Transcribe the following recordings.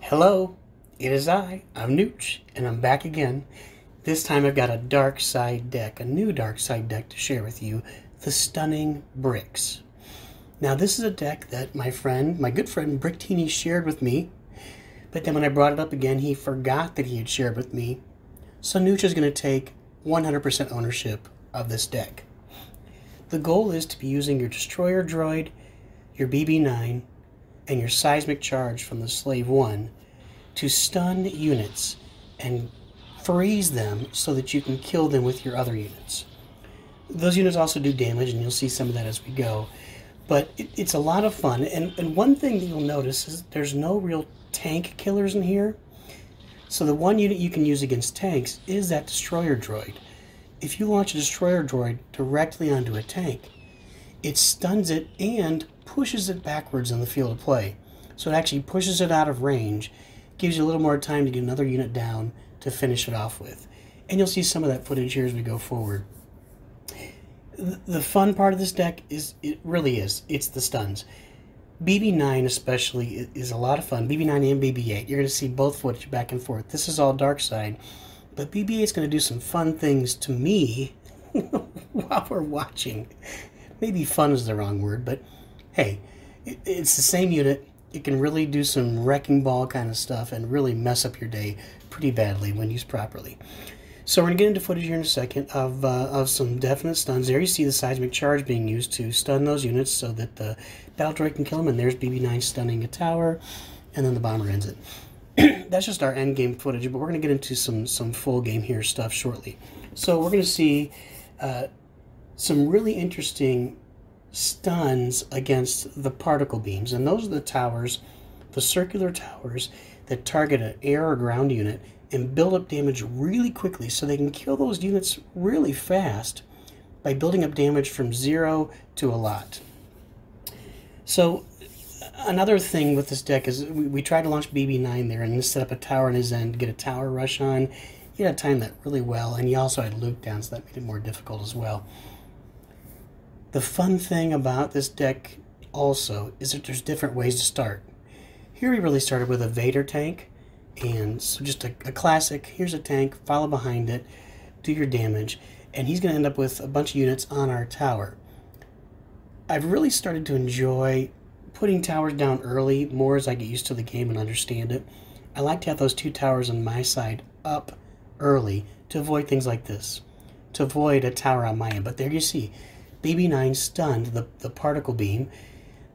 Hello, it is I'm Nooch, and I'm back again. This time I've got a dark side deck, a new dark side deck to share with you, the Stunning Bricks. Now this is a deck that my good friend Bricktini shared with me, but then when I brought it up again, he forgot that he had shared with me. So Nooch is going to take 100% ownership of this deck. The goal is to be using your Destroyer Droid, your BB-9, and your Seismic Charge from the Slave 1 to stun units and freeze them so that you can kill them with your other units. Those units also do damage, and you'll see some of that as we go. But it's a lot of fun, and one thing that you'll notice is there's no real tank killers in here. So the one unit you can use against tanks is that Destroyer Droid. If you launch a Destroyer Droid directly onto a tank, it stuns it and pushes it backwards on the field of play. So it actually pushes it out of range, gives you a little more time to get another unit down to finish it off with. And you'll see some of that footage here as we go forward. The fun part of this deck it's the stuns. BB-9 especially is a lot of fun. BB-9 and BB-8. You're going to see both footage back and forth. This is all dark side. But BB-8 is going to do some fun things to me while we're watching. Maybe fun is the wrong word, but hey, it's the same unit. It can really do some wrecking ball kind of stuff and really mess up your day pretty badly when used properly. So we're going to get into footage here in a second of some definite stuns. There you see the Seismic Charge being used to stun those units so that the battle droid can kill them, and there's BB-9 stunning a tower, and then the bomber ends it. That's just our end game footage, but we're going to get into some full game here stuff shortly. So we're going to see some really interesting stuns against the particle beams, and those are the towers, the circular towers that target an air or ground unit and build up damage really quickly so they can kill those units really fast by building up damage from 0 to a lot. So another thing with this deck is we tried to launch BB-9 there and set up a tower on his end to get a tower rush on. You had to time that really well, and you also had Luke down, so that made it more difficult as well. The fun thing about this deck also is that there's different ways to start. Here we really started with a Vader tank, and so just a classic, here's a tank, follow behind it, do your damage, and he's going to end up with a bunch of units on our tower. I've really started to enjoy putting towers down early more as I get used to the game and understand it. I like to have those two towers on my side up early to avoid things like this, to avoid a tower on my end. But there you see, BB-9 stunned the particle beam.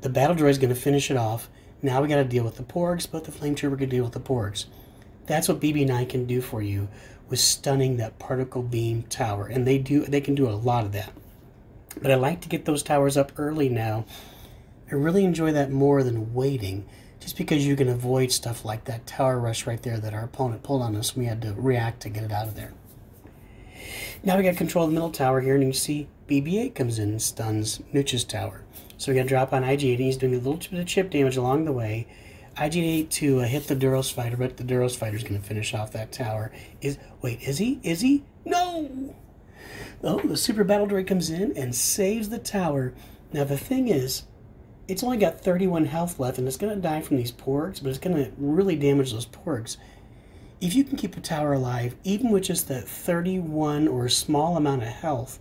The battle droid is going to finish it off. Now we got to deal with the porgs, but the flame trooper can deal with the porgs. That's what BB-9 can do for you with stunning that particle beam tower, and they can do a lot of that. But I like to get those towers up early now. I really enjoy that more than waiting, just because you can avoid stuff like that tower rush right there that our opponent pulled on us. We had to react to get it out of there. Now we got control of the middle tower here, and you see BB-8 comes in and stuns Nooch's tower. So we got to drop on IG-8, and he's doing a little bit of chip damage along the way. IG-8 to hit the Duros fighter, but the Duros fighter is going to finish off that tower. Is he? Is he? No! Oh, the super battle droid comes in and saves the tower. Now the thing is, it's only got 31 health left, and it's going to die from these porgs, but it's going to really damage those porgs. If you can keep a tower alive, even with just that 31 or a small amount of health,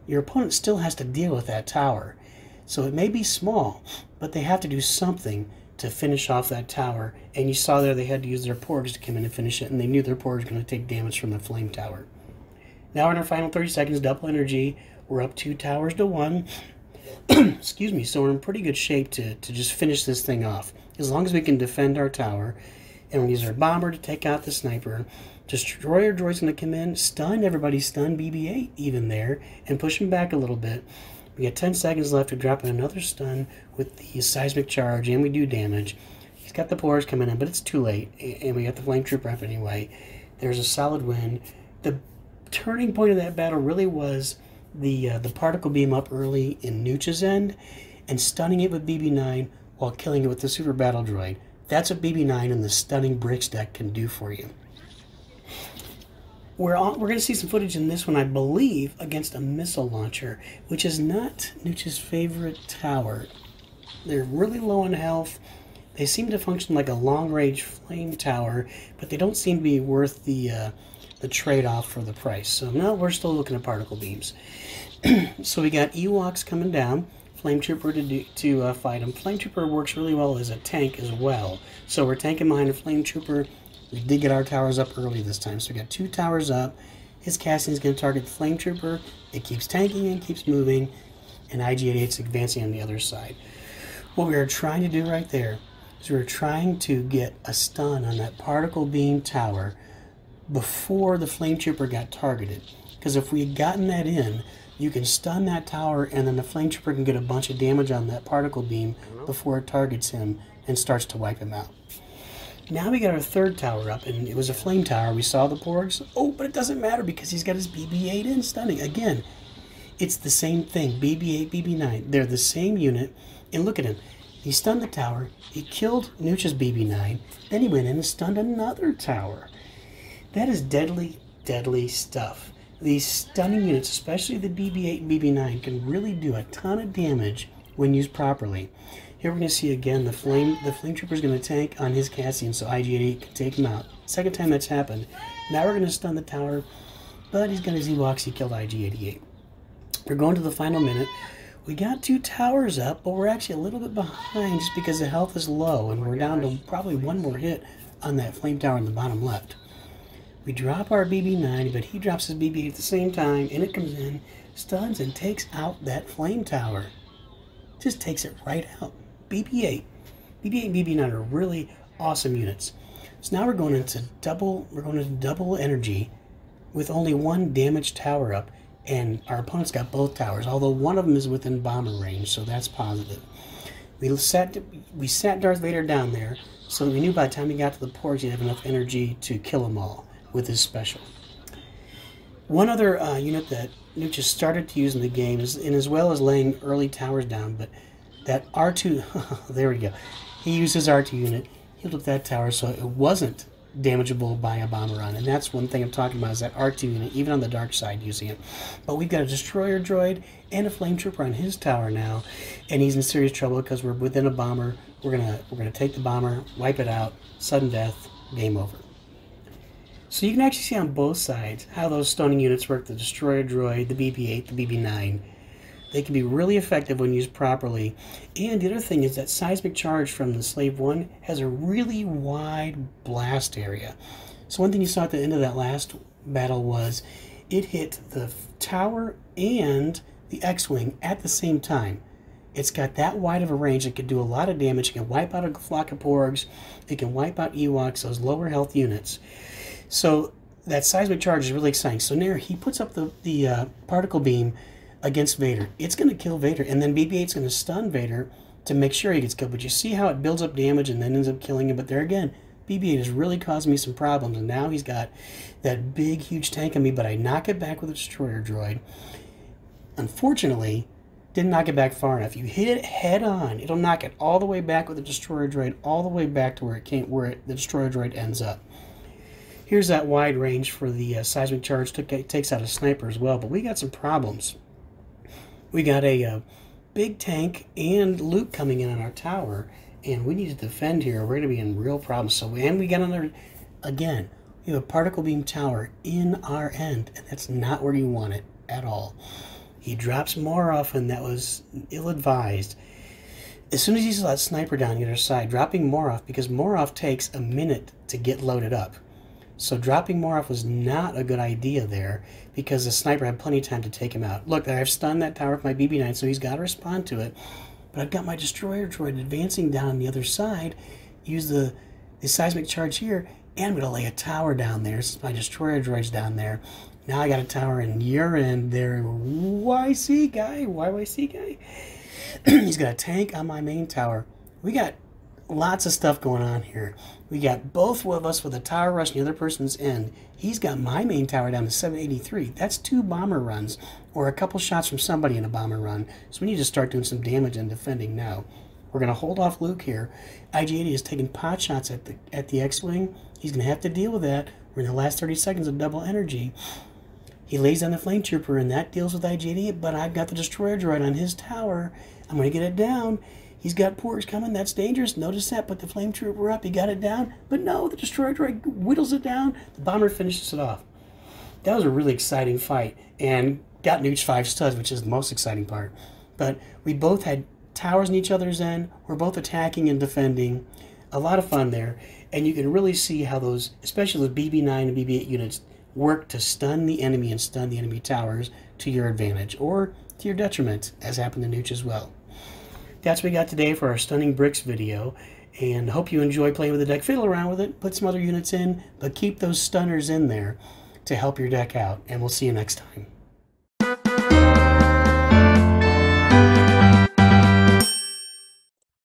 your opponent still has to deal with that tower. So it may be small, but they have to do something to finish off that tower. And you saw there they had to use their porgs to come in and finish it, and they knew their porgs were going to take damage from the flame tower. Now we're in our final 30 seconds, double energy. We're up 2 towers to 1. Excuse me, so we're in pretty good shape to just finish this thing off. As long as we can defend our tower, and we use our bomber to take out the sniper. Destroyer droid's going to come in, stun everybody, stun BB-8 even there, and push him back a little bit. We got 10 seconds left to drop in another stun with the Seismic Charge, and we do damage. He's got the porgs coming in, but it's too late, and we got the flame trooper up anyway. There's a solid win. The turning point of that battle really was the particle beam up early in Nooch's end, and stunning it with BB-9 while killing it with the super battle droid. That's what BB-9 and the Stunning Bricks deck can do for you. We're going to see some footage in this one, I believe, against a missile launcher, which is not Nooch's favorite tower. They're really low on health, They seem to function like a long-range flame tower, but they don't seem to be worth the trade-off for the price. So now we're still looking at particle beams. So we got Ewoks coming down, Flame Trooper to fight them. Flame Trooper works really well as a tank as well. So we're tanking behind a Flame Trooper. We did get our towers up early this time, so we got 2 towers up. His casting is going to target the Flame Trooper. It keeps tanking and keeps moving, and IG-88's advancing on the other side. What we are trying to do right there is we're trying to get a stun on that particle beam tower before the Flame Trooper got targeted. Because if we had gotten that in, you can stun that tower, and then the Flame Trooper can get a bunch of damage on that particle beam before it targets him and starts to wipe him out. Now we got our 3rd tower up, and it was a flame tower. We saw the porgs. Oh, but it doesn't matter because he's got his BB-8 in stunning. Again, it's the same thing. BB-8, BB-9. They're the same unit. And look at him. He stunned the tower. He killed Nooch's BB-9. Then he went in and stunned another tower. That is deadly, deadly stuff. These stunning units, especially the BB-8 and BB-9, can really do a ton of damage when used properly. Here we're going to see again the Flame Trooper is going to tank on his Cassian so IG-88 can take him out. Second time that's happened. Now we're going to stun the tower, but he's got his Ewoks. He killed IG-88. We're going to the final minute. We got 2 towers up, but we're actually a little bit behind just because the health is low, and we're down to probably 1 more hit on that flame tower in the bottom left. We drop our BB-9, but he drops his BB-8 at the same time, and it comes in, stuns, and takes out that flame tower. Just takes it right out. BB-8 and BB-9 are really awesome units. So now we're going into double energy with only 1 damaged tower up, and our opponent's got both towers, although one of them is within bomber range, so that's positive. We sat Darth Vader down there, so we knew by the time he got to the porgs he'd have enough energy to kill them all with his special. One other unit that Nooch has started to use in the game is, and as well as laying early towers down, but that R2, there we go. He used his R2 unit, healed up that tower so it wasn't damageable by a bomber run, and that's one thing I'm talking about is that R2 unit, even on the dark side using it. But we've got a destroyer droid and a flame trooper on his tower now, and he's in serious trouble because we're within a bomber. We're gonna take the bomber, wipe it out, sudden death, game over. So you can actually see on both sides how those stunning units work, the destroyer droid, the BB-8, the BB-9. They can be really effective when used properly. And the other thing is that Seismic Charge from the Slave 1 has a really wide blast area. So one thing you saw at the end of that last battle was it hit the tower and the X-Wing at the same time. It's got that wide of a range. It can do a lot of damage. It can wipe out a flock of porgs. It can wipe out Ewoks, those lower health units. So that Seismic Charge is really exciting. So now he puts up the particle beam against Vader. It's going to kill Vader, and then BB-8's going to stun Vader to make sure he gets killed. But you see how it builds up damage and then ends up killing him. But there again, BB-8 has really caused me some problems, and now he's got that big, huge tank on me, but I knock it back with a destroyer droid. Unfortunately, didn't knock it back far enough. You hit it head on, it'll knock it all the way back with the destroyer droid, all the way back to where it came, the destroyer droid ends up. Here's that wide range for the Seismic Charge. Takes out a sniper as well, but we got some problems. We got a big tank and loot coming in on our tower, and we need to defend here. We're going to be in real problems. So, and we got another, again, we have a particle beam tower in our end, and that's not where you want it at all. He drops more often. That was ill-advised. As soon as he saw that sniper down the other side, dropping more off, because more off takes a minute to get loaded up. So dropping more off was not a good idea there, because the sniper had plenty of time to take him out. Look, I've stunned that tower with my BB-9, so he's got to respond to it. But I've got my destroyer droid advancing down the other side, use the Seismic Charge here, and I'm going to lay a tower down there since my destroyer droid's down there. Now I got a tower and you're in there, YYC guy. He's got a tank on my main tower. We got lots of stuff going on here. We got both of us with a tower rush on the other person's end. He's got my main tower down to 783. That's 2 bomber runs, or a couple shots from somebody in a bomber run. So we need to start doing some damage and defending now. We're going to hold off Luke here. IG-80 is taking pot shots at the X-Wing. He's going to have to deal with that. We're in the last 30 seconds of double energy. He lays down the Flame Trooper, and that deals with IG-88, but I've got the Destroyer Droid on his tower. I'm going to get it down. He's got porgs coming. That's dangerous. Notice that. Put the flame trooper up. He got it down. But no, the destroyer droid whittles it down. The bomber finishes it off. That was a really exciting fight, and got Nooch 5 studs, which is the most exciting part. But we both had towers in each other's end. We're both attacking and defending. A lot of fun there. And you can really see how those, especially the BB9 and BB8 units, work to stun the enemy and stun the enemy towers to your advantage, or to your detriment, as happened to Nooch as well. That's what we got today for our Stunning Bricks video, and hope you enjoy playing with the deck. Fiddle around with it, put some other units in, but keep those stunners in there to help your deck out, and we'll see you next time.